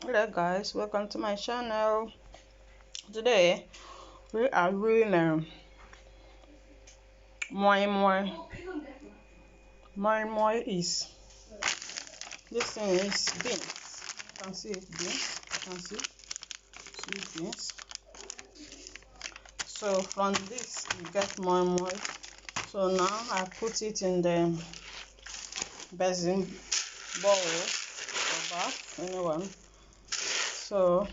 Hello guys, welcome to my channel. Today we are doing moimoi. Moimoi is this thing is beans. You can see it, beans. You can see beans. So from this you get moimoi. So now I put it in the basin bowl or bath, anyone. So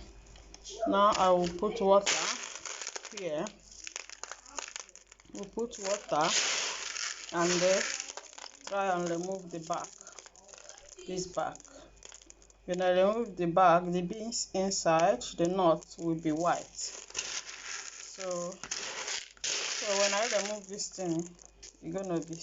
now I will put water here. We'll put water and then try and remove the back, this back. When I remove the back, the beans inside, the nut will be white. So when I remove this thing, it's gonna be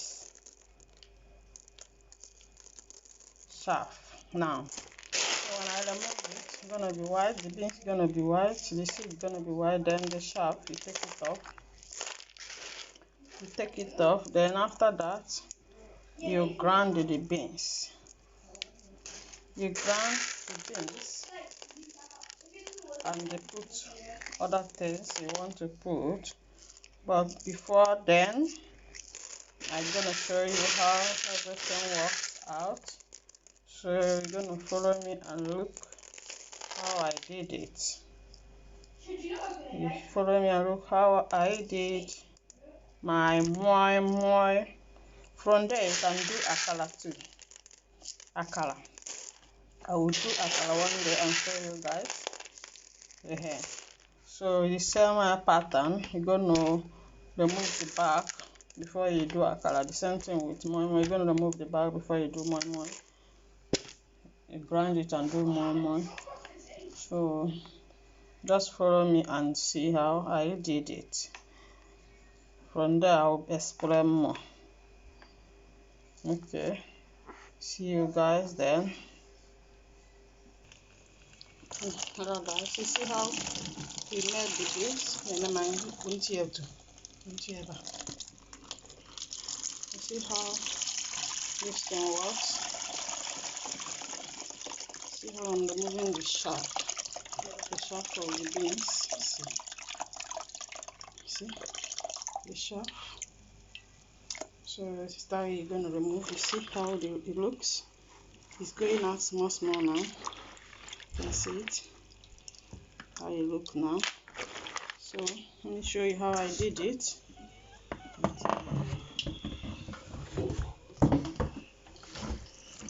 sharp now. So when I remove it, it's gonna be white, the beans is gonna be white, the seed is gonna be white, then the sharp, you take it off. You take it off, then after that, you grind the beans. You grind the beans and they put other things you want to put, but before then I'm gonna show you how everything works out. So you're gonna follow me and look how I did it. You follow me and look how I did my moimoi. From there you can do akala too. Akala, I will do akala one day and show you guys. So you same pattern, you're gonna remove the back before you do akala. The same thing with moimoi, you're gonna remove the back before you do moimoi. You grind it and do moimoi. So just follow me and see how I did it. From there I'll explain more. Okay, see you guys then. Hello guys, you see how we made the beans? You see how this thing works? See how I'm removing the sharp of the beans. See the sharp. So this is how you're going to remove. You see how it looks? It's going out small now. You can see it, how it look now. So let me show you how I did it.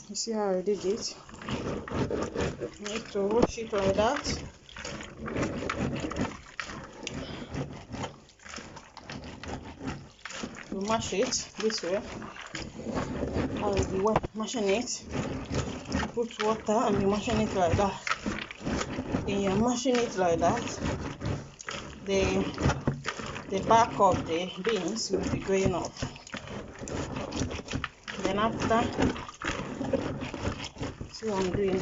You see how I did it? You need to wash it like that. You mash it this way. I will be mashing it. You put water and you mashing it like that. When you're mashing it like that, the back of the beans will be going off. Then after, see what I'm doing.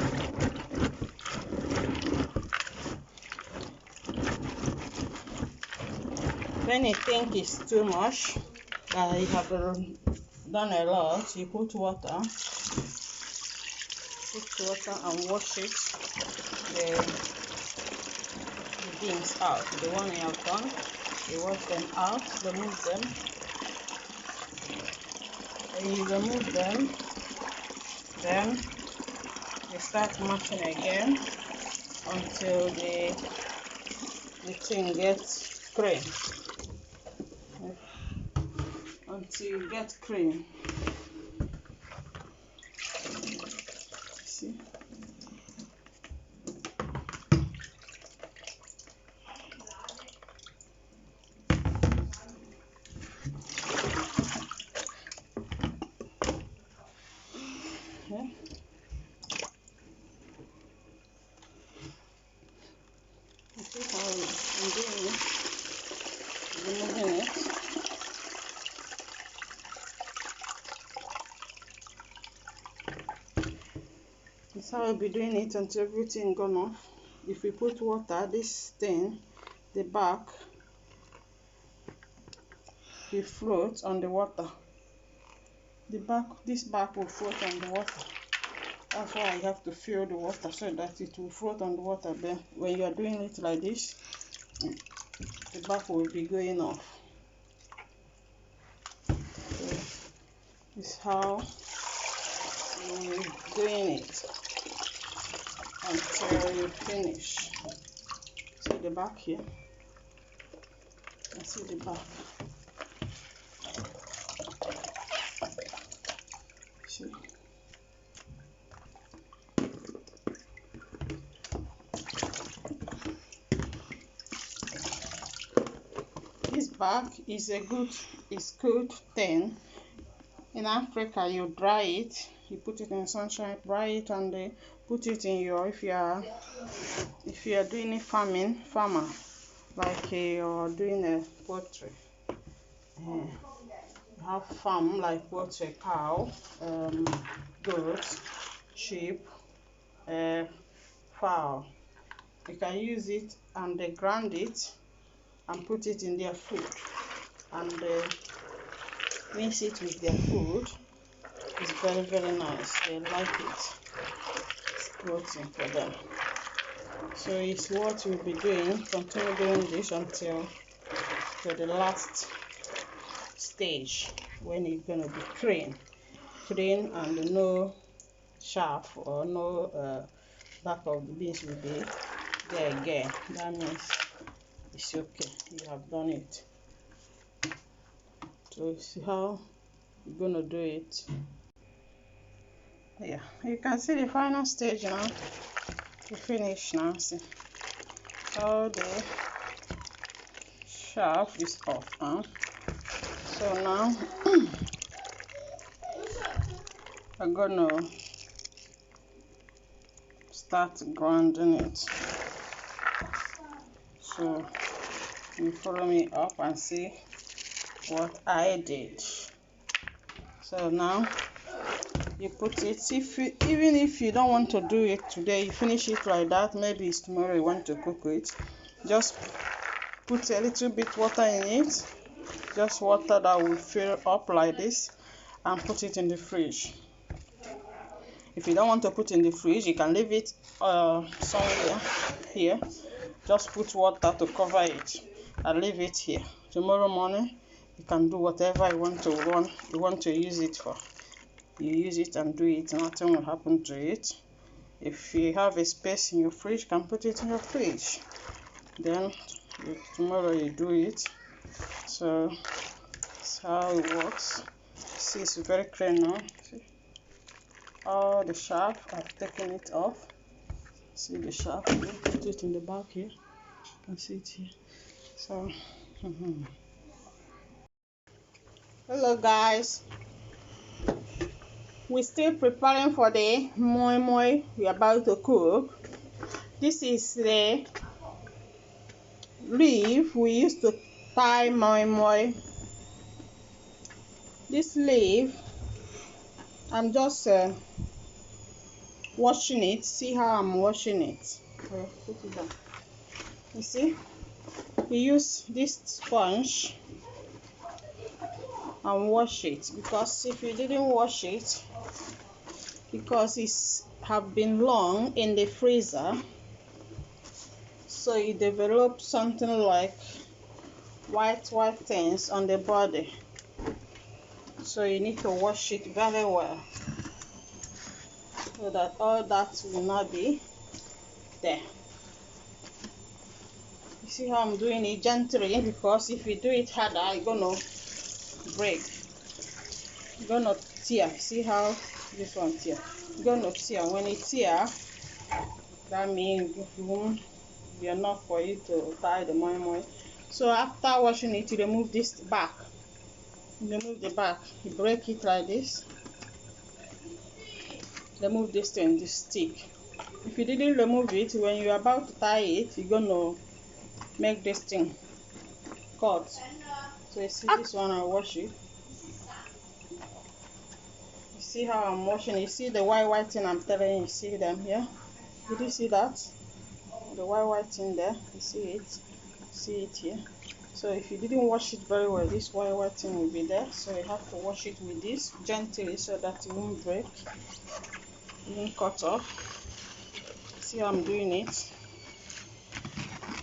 When you think it's too much, you have done a lot, you put water and wash it, the beans out. The one you have done, you wash them out, remove them. When you remove them, then you start mashing again until the thing gets cream. Until you get cream. See? Yeah. You see how I'm doing it? Removing it. That's how I'll be doing it until everything gone off. If we put water, this thing, the back, will float on the water. This back will float on the water. That's why you have to fill the water so that it will float on the water. Then when you are doing it like this, the back will be going off. So this is how you're doing it until you finish. See the back here? I see the back. See? This back is good thing. In Africa, you dry it, you put it in sunshine, dry it, and they put it in your, if you are doing a farmer, like you're doing a poultry, you have farm like poultry, cow, goats, sheep, fowl. You can use it and they grind it and put it in their food, and mix it with their food. It's very, very nice. They like it. It's protein for them. So it's what we'll be doing. Continue doing this until to the last stage, when it's gonna be clean and no chaff or no back of the beans will be there again. That means it's okay. You have done it. So see how you're gonna do it. Yeah, you can see the final stage now. We finish now. See, all the chaff is off now. So now I'm gonna start grinding it. So you follow me up and see what I did. So now you put it, even if you don't want to do it today, you finish it like that, maybe it's tomorrow you want to cook it, just put a little bit water in it, just water that will fill up like this, and put it in the fridge. If you don't want to put in the fridge, you can leave it somewhere here. Just put water to cover it and leave it here. Tomorrow morning you can do whatever you want to use it for. You use it and do it, nothing will happen to it. If you have a space in your fridge, you can put it in your fridge. Then tomorrow you do it. So that's how it works. See, it's very clean now. See? All the chaff, I've taken it off. See the chaff, put it in the back here. You can see it here. So hello guys, we're still preparing for the moimoi we're about to cook. This is the leaf we used to tie moimoi. This leaf, I'm just washing it. See how I'm washing it. Put it down. You see, we use this sponge and wash it, because if you didn't wash it, because it's have been long in the freezer, so it develops something like white things on the body. So you need to wash it very well, so that all that will not be there. You see how I'm doing it gently, because if you do it harder, you're gonna break, you're gonna tear. See how this one tear? You're gonna tear. When it tear, that means it won't be enough for you to tie the moimoi. So after washing it, you remove this back. Remove the back. You break it like this. Remove this thing, this stick. If you didn't remove it, when you're about to tie it, you're gonna make this thing cut. So you see this one, I wash it. You see how I'm washing it? You see the white thing I'm telling you, see them here? Did you see that? The white thing there, you see it? See it here? So if you didn't wash it very well, this white thing will be there. So you have to wash it with this gently, so that it won't break. Even cut off. See how I'm doing it.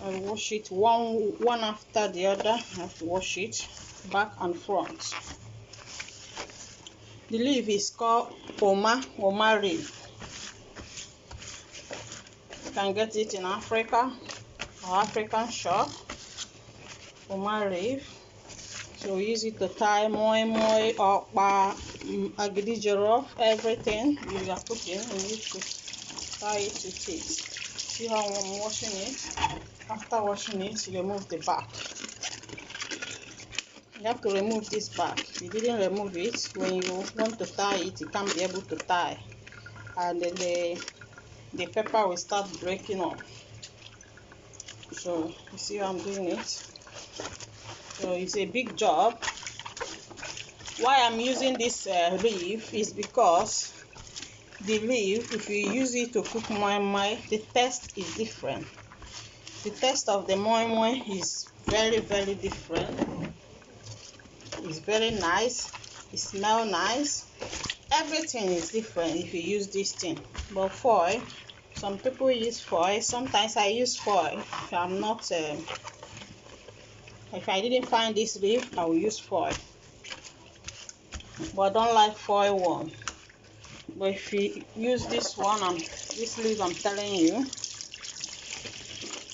I wash it one after the other. I have to wash it back and front. The leaf is called moimoi leaf. You can get it in Africa or African shop. Moimoi leaf. So we use it to tie moimoi, okpa, agidi jollof, everything you are cooking. We use to tie it with it. See how I'm washing it? After washing it, you remove the back. You have to remove this back. If you didn't remove it, when you want to tie it, you can't be able to tie. And then the pepper will start breaking up. So you see how I'm doing it? So it's a big job. Why I'm using this leaf is because the leaf, if you use it to cook moimoi, the taste is different. The taste of the moimoi is very, very different. It's very nice. It smells nice. Everything is different if you use this thing. But foil, some people use foil. Sometimes I use foil. If I didn't find this leaf, I will use foil. But I don't like foil one. But if you use this leaf, I'm telling you,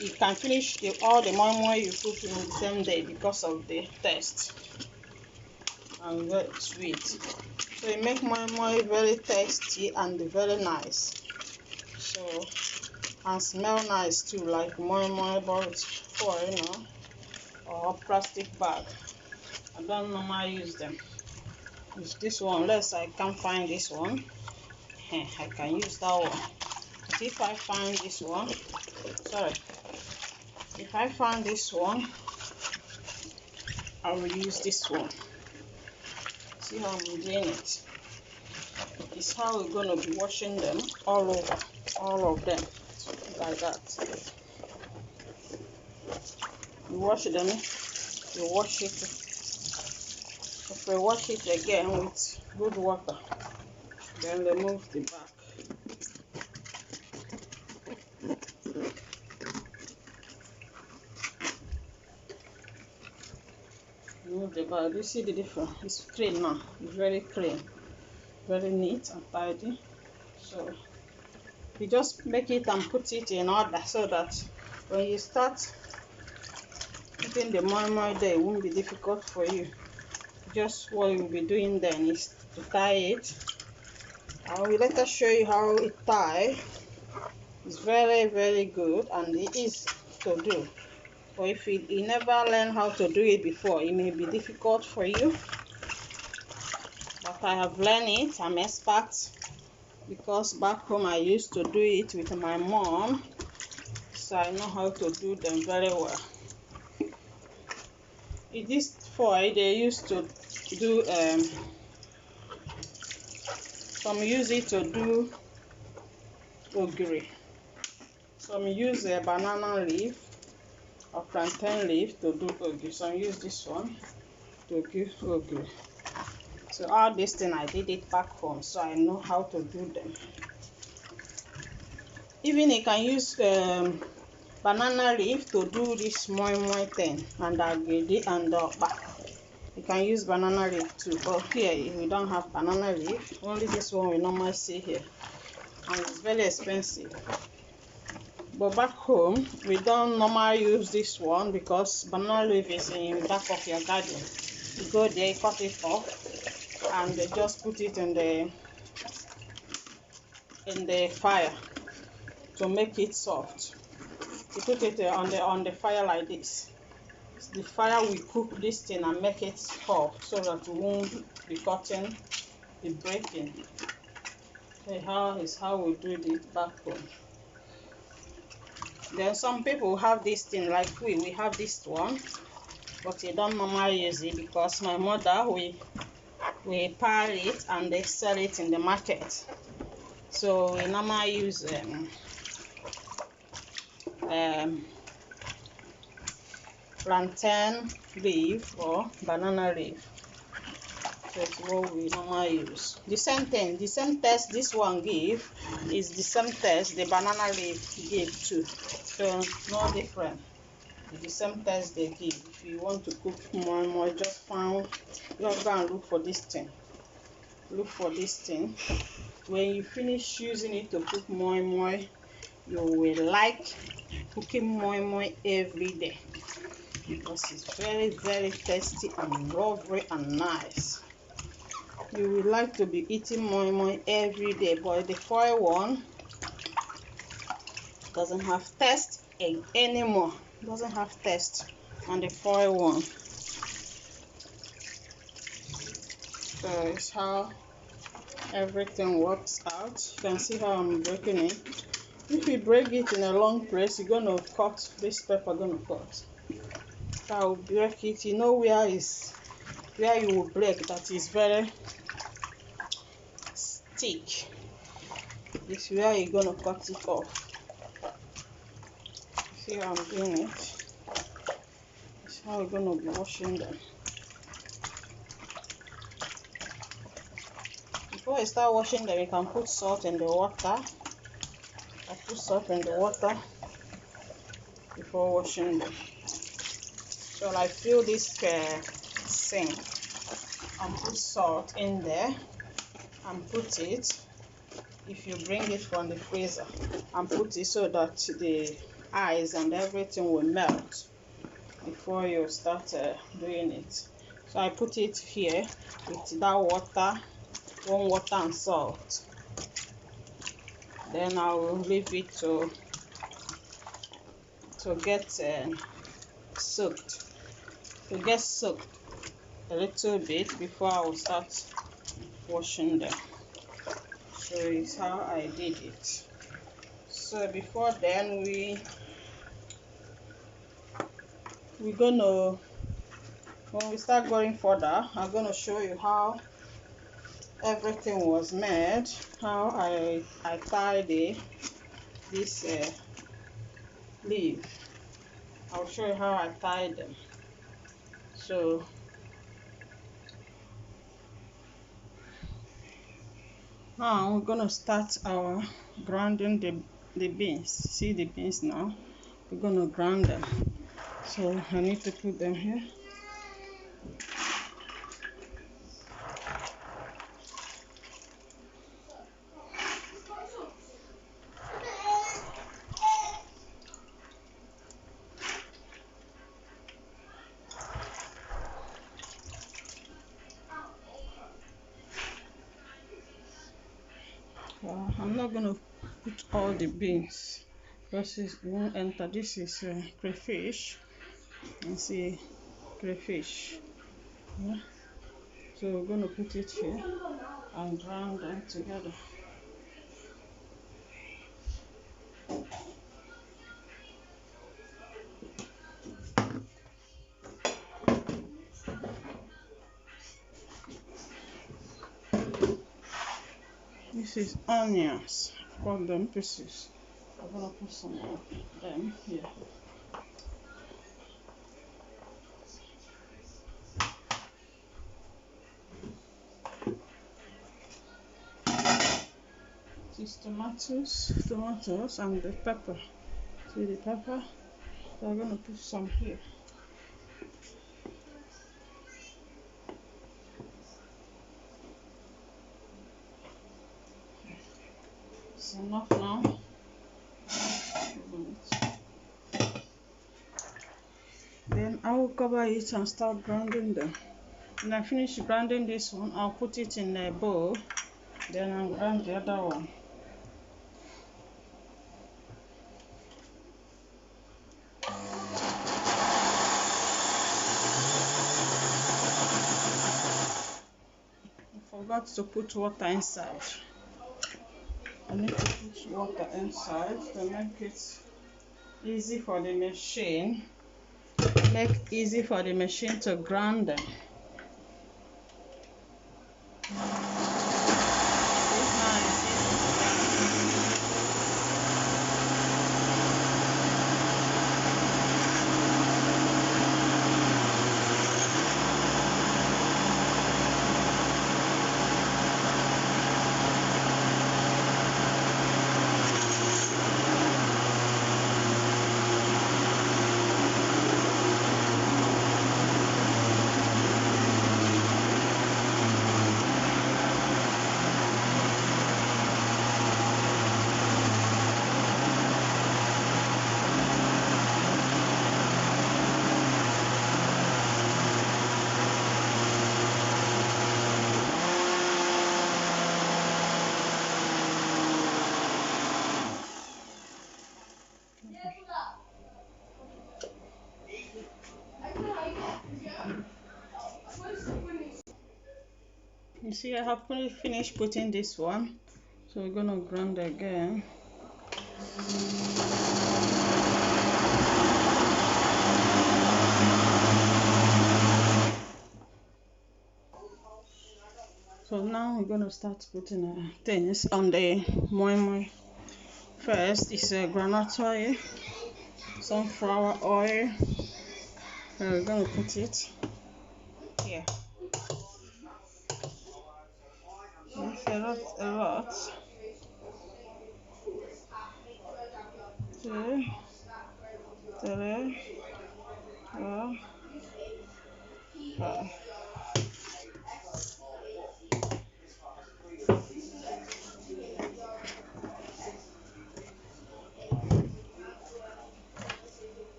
you can finish all the moimoi you cook in the same day because of the taste and very sweet. So it makes moimoi very tasty and very nice. So and smell nice too, like moimoi, but foil, or plastic bag. I don't normally use them. Use this one, unless I can't find this one. I can use that one. But if I find this one, if I find this one, I will use this one. See how I'm doing it? It's how we're going to be washing them all over, all of them, like that. You wash them, you wash it. If we wash it again with good water, then remove the back. Remove the back. You see the difference? It's clean now. It's very clean, very neat and tidy. So you just make it and put it in order so that when you start putting the moimoi there, it won't be difficult for you. Just what you'll be doing then is to tie it. I will later show you how it tie. It's very, very good and it is to do. But if you never learn how to do it before, it may be difficult for you. But I have learned it. I'm expert because back home I used to do it with my mom. So I know how to do them very well. In this foil, they used to do some use it to do ogiri. Some use a banana leaf or plantain leaf to do ogiri. Some use this one to do ogiri. So all this thing I did it back home, so I know how to do them. Even you can use banana leaf to do this moimoi thing and agidi and okpa. You can use banana leaf too, but here we don't have banana leaf. Only this one we normally see here, and it's very expensive. But back home we don't normally use this one because banana leaf is in the back of your garden. You go there, cut it off, and they just put it in the fire to make it soft. You put it on the fire like this. The fire will cook this thing and make it soft so that it won't be cutting, be breaking. So is how we do it back home. Then some people have this thing like we have this one, but they don't normally use it because my mother we pile it and they sell it in the market. So we normally use plantain leaf or banana leaf. So it's what we normally use. The same thing, the same taste this one give is the same taste the banana leaf give too. So no different. It's the same taste they give. If you want to cook more, just go and look for this thing. Look for this thing. When you finish using it to cook moi, you will like cooking moi every day because it's very, very tasty and lovely and nice. You will like to be eating moi every day, but the foil one doesn't have taste anymore. It doesn't have taste on the foil one. So it's how everything works out. You can see how I'm breaking it. If you break it in a long press, you're gonna cut this pepper. Gonna cut. So I'll break it. You know where you will break that is very thick. This is where you're gonna cut it off. See how I'm doing it. This is how we're gonna be washing them. Before I start washing them, you can put salt in the water. I put salt in the water before washing them. So I fill this sink and put salt in there and put it. If you bring it from the freezer and put it so that the ice and everything will melt before you start doing it. So I put it here with that water, warm water and salt. Then I will leave it to get soaked. To get soaked a little bit before I will start washing them. So it's how I did it. So before then when we start going further, I'm gonna show you how everything was made, how I tied this leaf. I'll show you how I tied them. So now we're gonna start our grinding the beans. See the beans now? We're gonna grind them. So I need to put them here. I'm not gonna put all the beans because it won't enter. This is crayfish. You see crayfish. Yeah. So we're gonna put it here and grind them together. This is onions. Cut them pieces. I'm gonna put some of them here. These tomatoes and the pepper. See the pepper? So I'm gonna put some here. It's enough now. Then I will cover it and start grinding them. When I finish grinding this one, I'll put it in a bowl. Then I'll grind the other one. I forgot to put water inside. I need to put water inside to make it easy for the machine. Make easy for the machine to grind them. You see, I have finished putting this one, so we're gonna grind again. So now we're gonna start putting things on the moimoi. First is groundnut oil, sunflower oil, and we're gonna put it here. It's a lot. Two, three, four, five.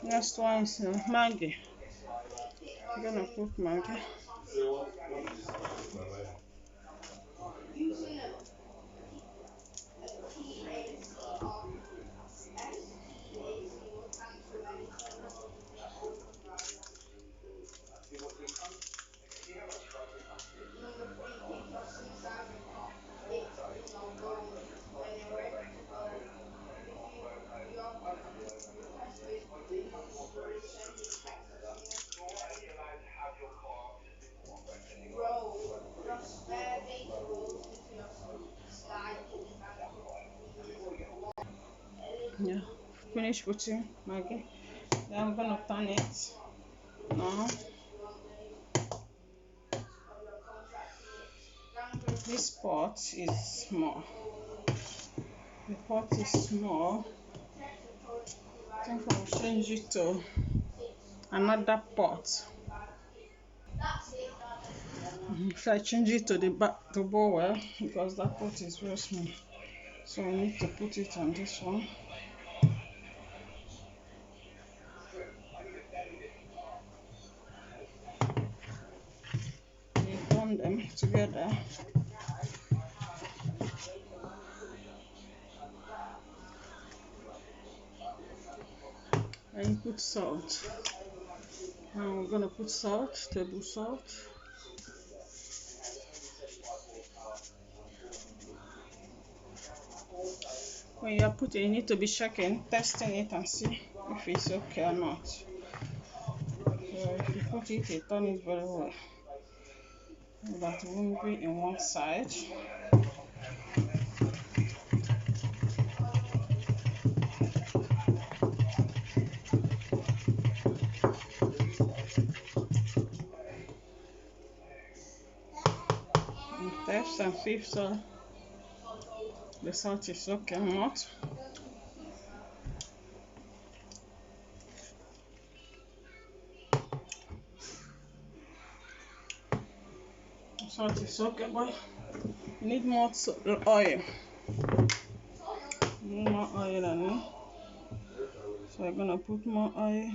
Next one is Maggi. I'm gonna put Maggi. Yeah, finish putting Maggi. Then I'm gonna turn it now. This pot is small. The pot is small. I think I'll change it to another pot. So I change it to the bowl because that pot is very small. So I need to put it on this one. You turn them together. And you put salt. Now we're gonna put salt, table salt. When you are putting, you need to be checking, testing it and see if it's okay or not. So if you put it, you turn it very well. That won't be in one side. And test and see if the salt is okay or not. The salt is okay, but you need more oil. You need more oil than me. So I'm gonna put more oil.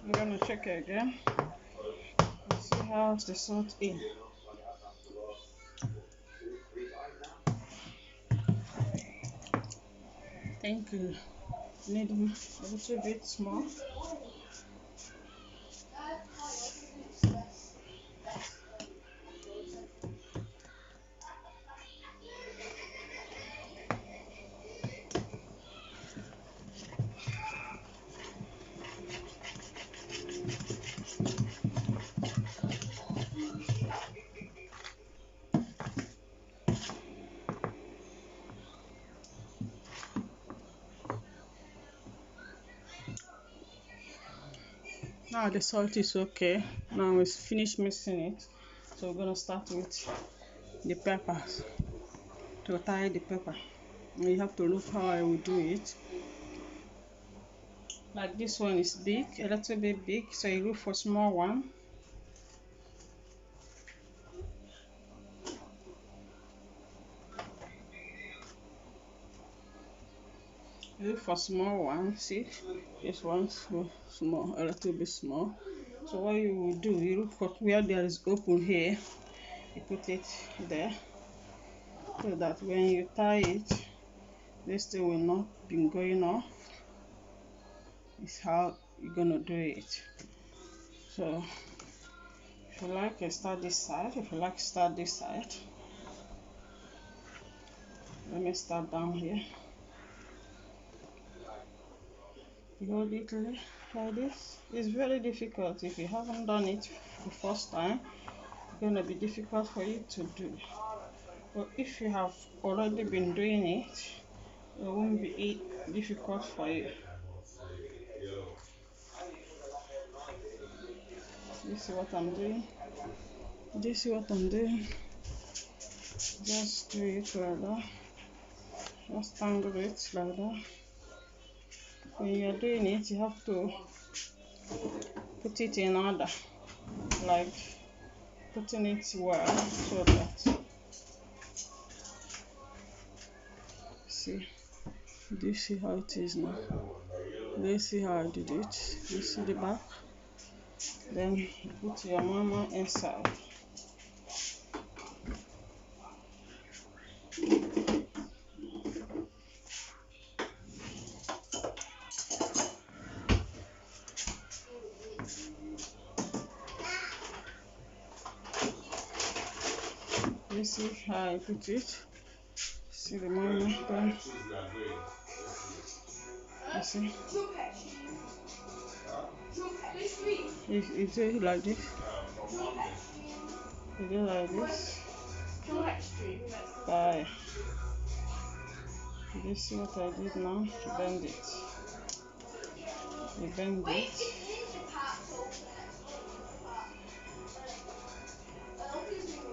I'm gonna check it again and see how's the salt in. Thank you. Need a little bit more. Now the salt is okay. Now we finish mixing it, so we're gonna start with the peppers. To tie the pepper, you have to look how I will do it. Like this one is big, a little bit big, so you look for small one. You look for small one. See, this one's small, a little bit small. So what you will do, you look for where there is open here, you put it there, so that when you tie it, this thing will not be going off. It's how you're gonna do it. So if you like, you start this side. If you like, start this side. Let me start down here. You hold it like this. It's very difficult. If you haven't done it the first time, it's gonna be difficult for you to do. But if you have already been doing it, it won't be difficult for you. You see what I'm doing? Do you see what I'm doing? Just do it like that. Just tangle it like that. When you're doing it, you have to put it in order, like putting it well, so that, see, do you see how it is now? Do you see how I did it? Do you see the back? Then you put your moimoi inside. You see how I put it? See the moimoi then? You see? You do it like this. You do like this. Bye. You see what I did now? You bend it. You bend it.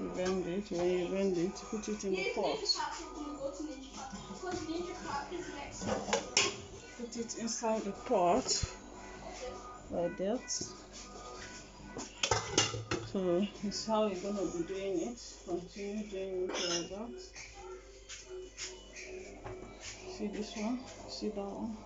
You bend it. When you bend it, put it in the pot. Put it inside the pot like that. So this is how you're gonna be doing it. Continue doing it like that. See this one? See that one?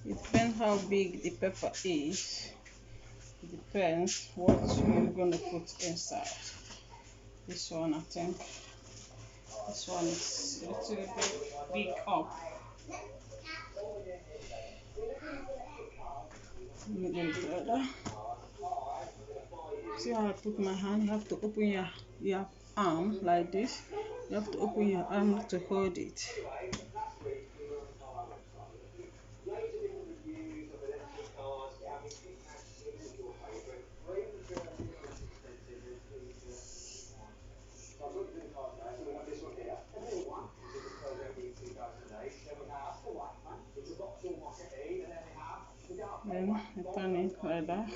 It depends how big the pepper is. It depends what you're gonna put inside. This one, I think, this one is a little bit big up. Let me get it like that. See how I put my hand? You have to open your arm like this. You have to open your arm to hold it. Then you turn it like that.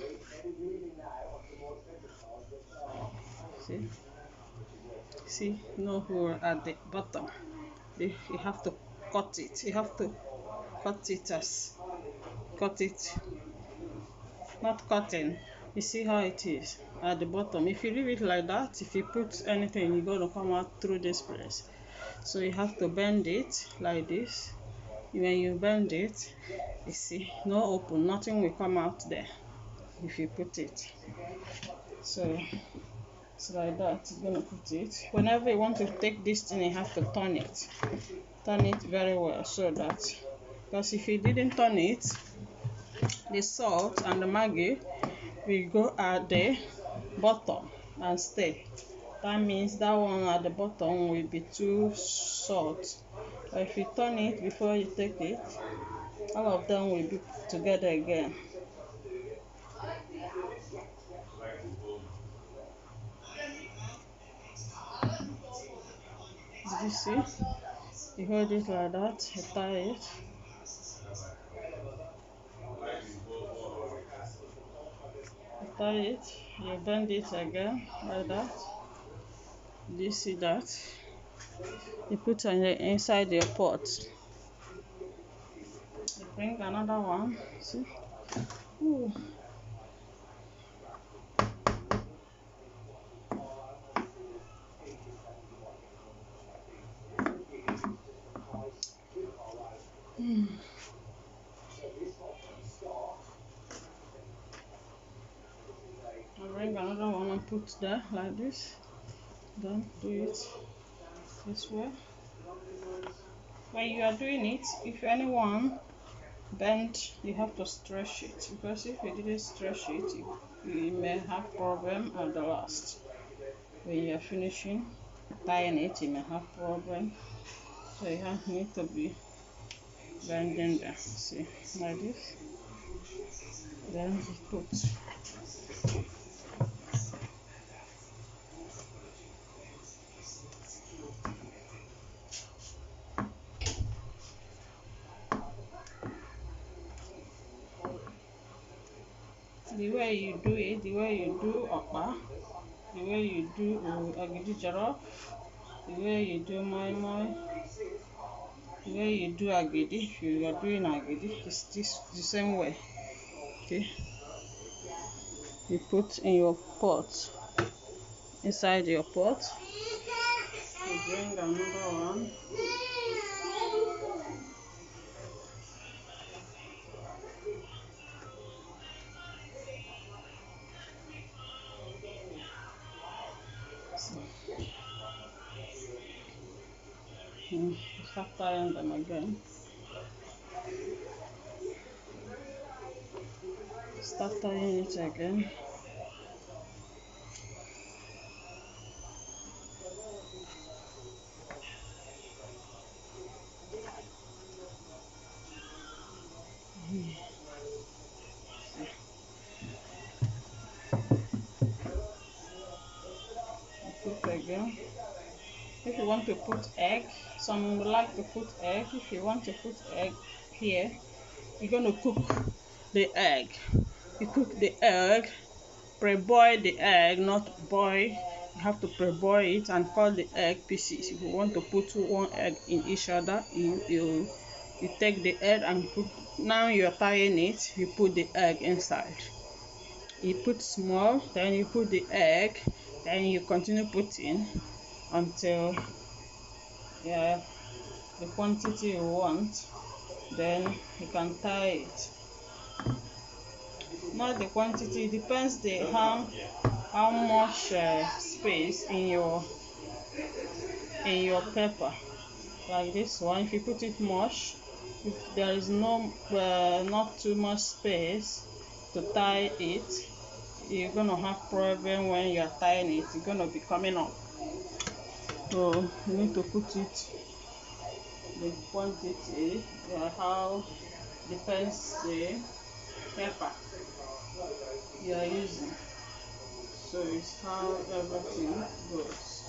See, no hole at the bottom. You have to cut it. You have to cut it, not cutting. You see how it is at the bottom. If you leave it like that, if you put anything, you're going to come out through this place. So you have to bend it like this. When you bend it, you see, no open, nothing will come out there if you put it. So it's like that. You're gonna put it. Whenever you want to take this thing, you have to turn it very well, so that, because if you didn't turn it, the salt and the maggi will go at the bottom and stay. That means that one at the bottom will be too salt But if you turn it before you take it, all of them will be together again. Did you see? You hold it like that, you tie it. You tie it, you bend it again like that. Do you see that? You put it inside your pot. You bring another one. See? Ooh. I bring another one and put there like this. Then do it this way. When you are doing it, if anyone bend, you have to stretch it, because if you didn't stretch it, you may have problem at the last. When you are finishing tying it, you may have problem. So you need to be bending them. See, like this. Then you put. The way you do it, the way you do okpa, the way you do agidi jollof, the way you do moimoi, the way you do agidi, if you are doing agidi, it's this the same way. Okay, you put in your pot, inside your pot, you bring another one. Start tying them again. Start tying it again. Put again. If you want to put egg, some would like to put egg. If you want to put egg here, you're going to cook the egg. You cook the egg, pre-boil the egg, not boil. You have to pre-boil it and cut the egg pieces. If you want to put one egg in each other, you take the egg and put. Now you're tying it, you put the egg inside. You put small, then you put the egg, then you continue putting until the quantity you want. Then you can tie it. Not the quantity, it depends how much space in your pepper. Like this one, if you put it much, if there is not too much space to tie it, you're gonna have problem when you are tying it. It's gonna be coming up. So you need to put it the quantity, how depends the pepper you are using. So it's how everything goes.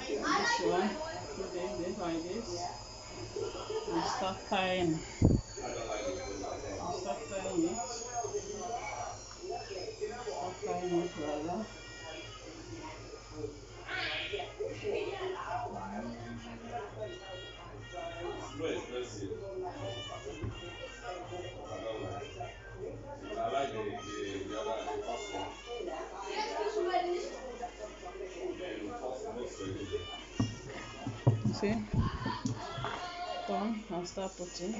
This one, put it like this, and start tying. Start tying it. Start tying it like that. See? Turn and start putting.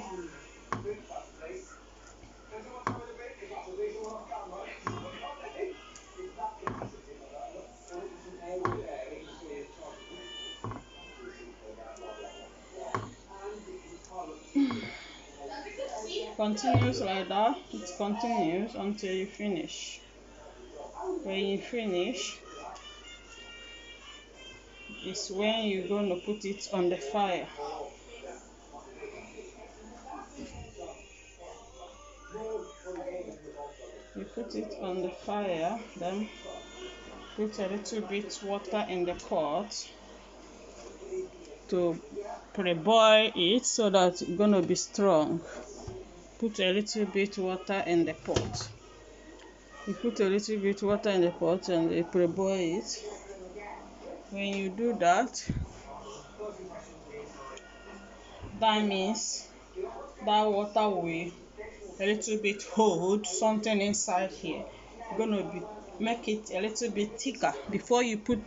Continues like that. It continues until you finish. When you finish, is when you're going to put it on the fire. You put it on the fire, then put a little bit water in the pot to pre-boil it so that it's going to be strong. Put a little bit water in the pot. You put a little bit water in the pot and you pre-boil it. When you do that, that means that water will a little bit hold something inside here. You're gonna make it a little bit thicker before you put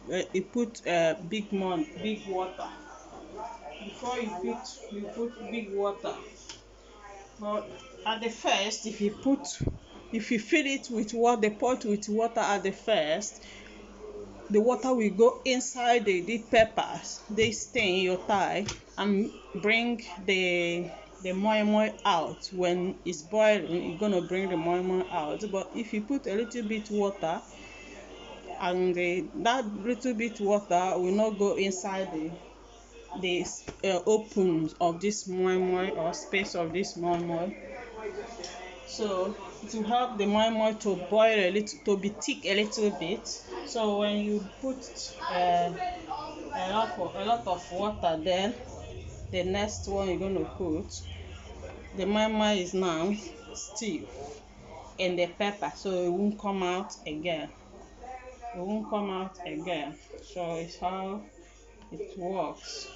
big water. Before you put big water. But at the first, if you fill it with water, the pot with water at the first, the water will go inside the peppers, they stay in your thigh, and bring the moimoi out. When it's boiling, you're gonna bring the moimoi out. But if you put a little bit water, and that little bit water will not go inside the open of this moimoi or space of this moimoi. So to help the moimoi to boil a little, to be thick a little bit. So when you put a lot of water, then the next one you're going to put, the moimoi is now stiff in the pepper, so it won't come out again. It won't come out again. So it's how it works.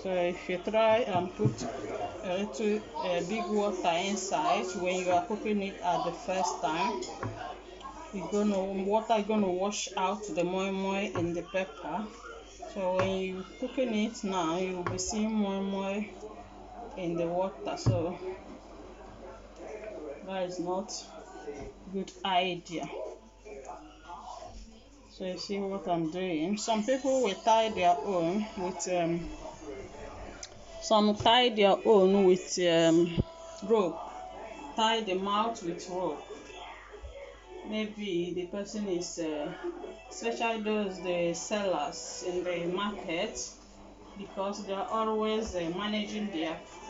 So if you try and put a little big water inside when you are cooking it at the first time, water is gonna wash out the moimoi in the pepper. So when you cooking it now, you will be seeing moimoi in the water. So that is not a good idea. So you see what I'm doing. Some people will tie their own with rope. Tie the mouth with rope. Maybe the person is especially the sellers in the market, because they are always managing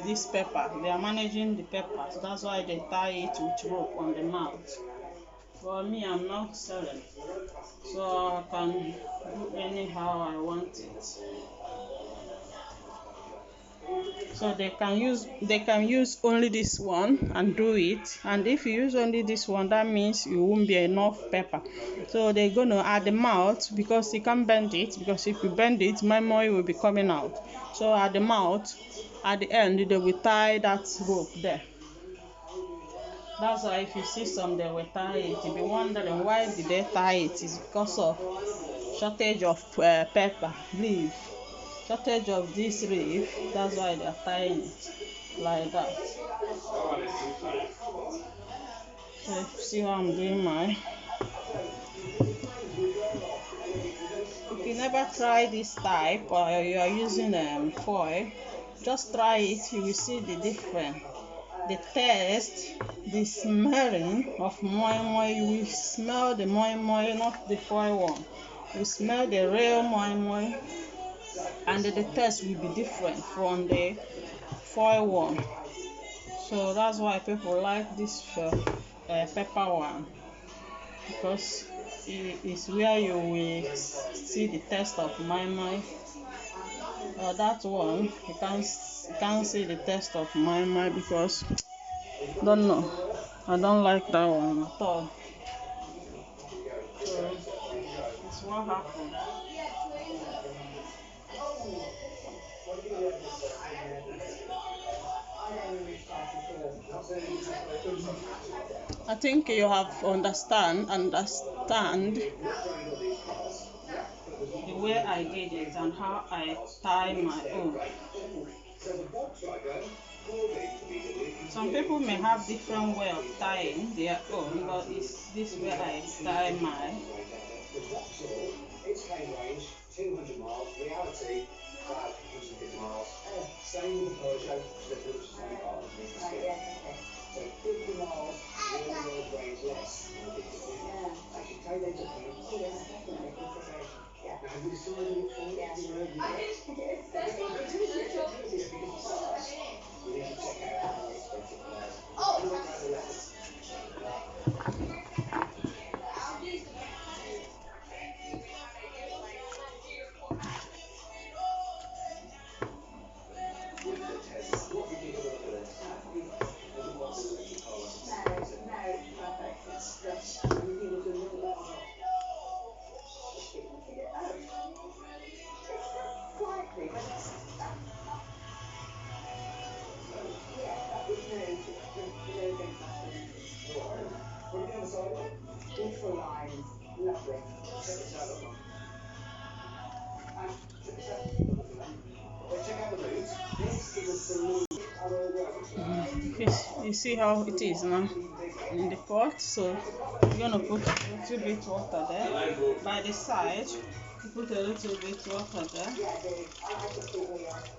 this pepper. They are managing the peppers. That's why they tie it with rope on the mouth. For me, I'm not selling, so I can do anyhow I want it. So they can use only this one and do it. And if you use only this one, that means it won't be enough pepper. So they're gonna add the mouth, because you can't bend it, because if you bend it, moimoi will be coming out. So at the mouth, at the end, they will tie that rope there. That's why if you see some, they will tie it. You'll be wondering why did they tie it. It's because of shortage of pepper leaf. Shortage of this leaf. That's why they are tying it like that. So see how I'm doing mine. If you never try this type, or you are using foil, just try it. You will see the difference. The taste, the smelling of moimoi. You will smell the moimoi, not the foil one. You smell the real moimoi, and the taste will be different from the foil one. So that's why people like this pepper one, because it is where you will see the taste of moimoi. That one you can't see the taste of moimoi, because don't know, I don't like that one at all. So it's what happened. I think you have understand the way I did it and how I tie my own. Some people may have different way of tying their own, but it's this way I tie mine. Its claim range 200 miles, reality 550 miles. Same with the Peugeot, which is the same car. So 50 miles, real world range less. Actually, take that into account. Yes, definitely consideration. Yeah. You see how it is now in the pot, so you're gonna put a little bit water there by the side. You put a little bit water there,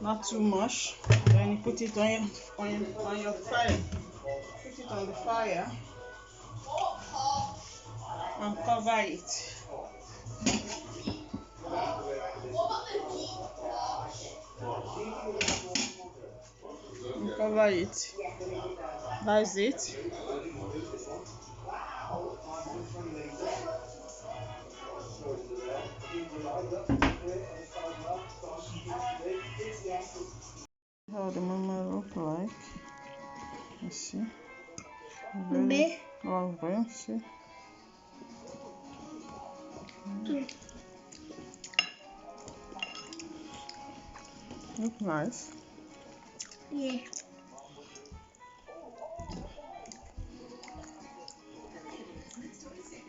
not too much. Then you put it on your fire. Put it on the fire and cover it. And cover it. That's it. How the mama look like? You see? Very lovely. See? Look nice. Yeah.